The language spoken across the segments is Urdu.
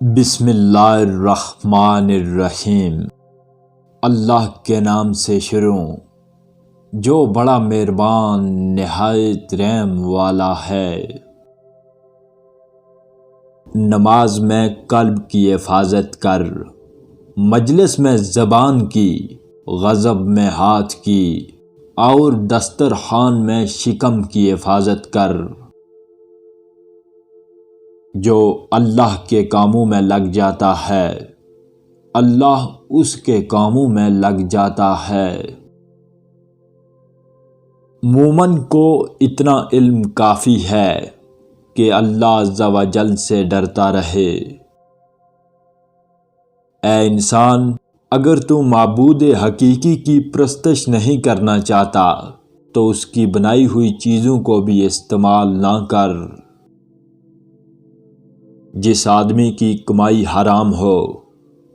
بسم اللہ الرحمن الرحیم۔ اللہ کے نام سے شروع جو بڑا مہربان نہایت رحم والا ہے۔ نماز میں قلب کی حفاظت کر، مجلس میں زبان کی، غضب میں ہاتھ کی اور دسترخوان میں شکم کی حفاظت کر۔ جو اللہ کے کاموں میں لگ جاتا ہے، اللہ اس کے کاموں میں لگ جاتا ہے۔ مومن کو اتنا علم کافی ہے کہ اللہ عز و جل سے ڈرتا رہے۔ اے انسان، اگر تو معبود حقیقی کی پرستش نہیں کرنا چاہتا تو اس کی بنائی ہوئی چیزوں کو بھی استعمال نہ کر۔ جس آدمی کی کمائی حرام ہو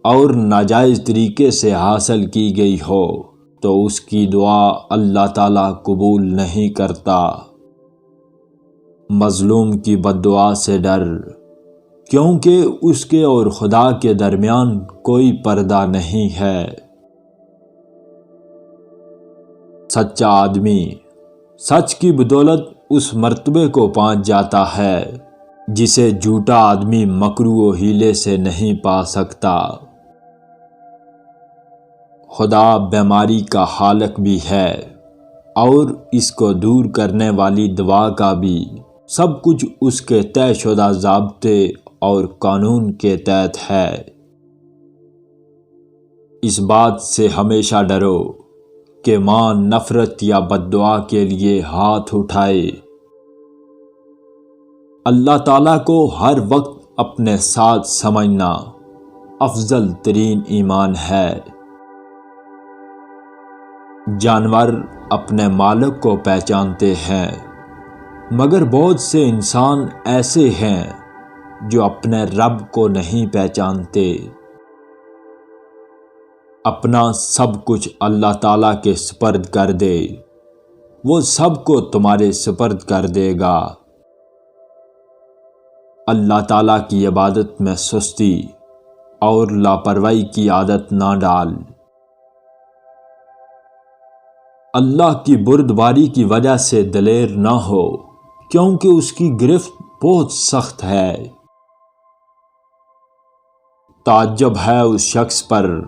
اور ناجائز طریقے سے حاصل کی گئی ہو تو اس کی دعا اللہ تعالیٰ قبول نہیں کرتا۔ مظلوم کی بد دعا سے ڈر، کیونکہ اس کے اور خدا کے درمیان کوئی پردہ نہیں ہے۔ سچا آدمی سچ کی بدولت اس مرتبے کو پہنچ جاتا ہے جسے جھوٹا آدمی مکرو و ہیلے سے نہیں پا سکتا۔ خدا بیماری کا خالق بھی ہے اور اس کو دور کرنے والی دوا کا بھی۔ سب کچھ اس کے طے شدہ ضابطے اور قانون کے تحت ہے۔ اس بات سے ہمیشہ ڈرو کہ ماں نفرت یا بد دعا کے لیے ہاتھ اٹھائے۔ اللہ تعالیٰ کو ہر وقت اپنے ساتھ سمجھنا افضل ترین ایمان ہے۔ جانور اپنے مالک کو پہچانتے ہیں، مگر بہت سے انسان ایسے ہیں جو اپنے رب کو نہیں پہچانتے۔ اپنا سب کچھ اللہ تعالیٰ کے سپرد کر دے، وہ سب کو تمہارے سپرد کر دے گا۔ اللہ تعالیٰ کی عبادت میں سستی اور لاپرواہی کی عادت نہ ڈال۔ اللہ کی بردباری کی وجہ سے دلیر نہ ہو، کیونکہ اس کی گرفت بہت سخت ہے۔ تعجب ہے اس شخص پر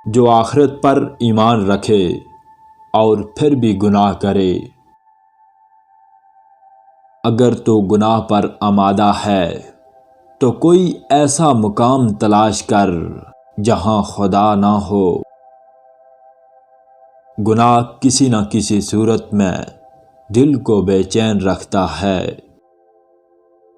جو آخرت پر ایمان رکھے اور پھر بھی گناہ کرے۔ اگر تو گناہ پر آمادہ ہے تو کوئی ایسا مقام تلاش کر جہاں خدا نہ ہو۔ گناہ کسی نہ کسی صورت میں دل کو بے چین رکھتا ہے۔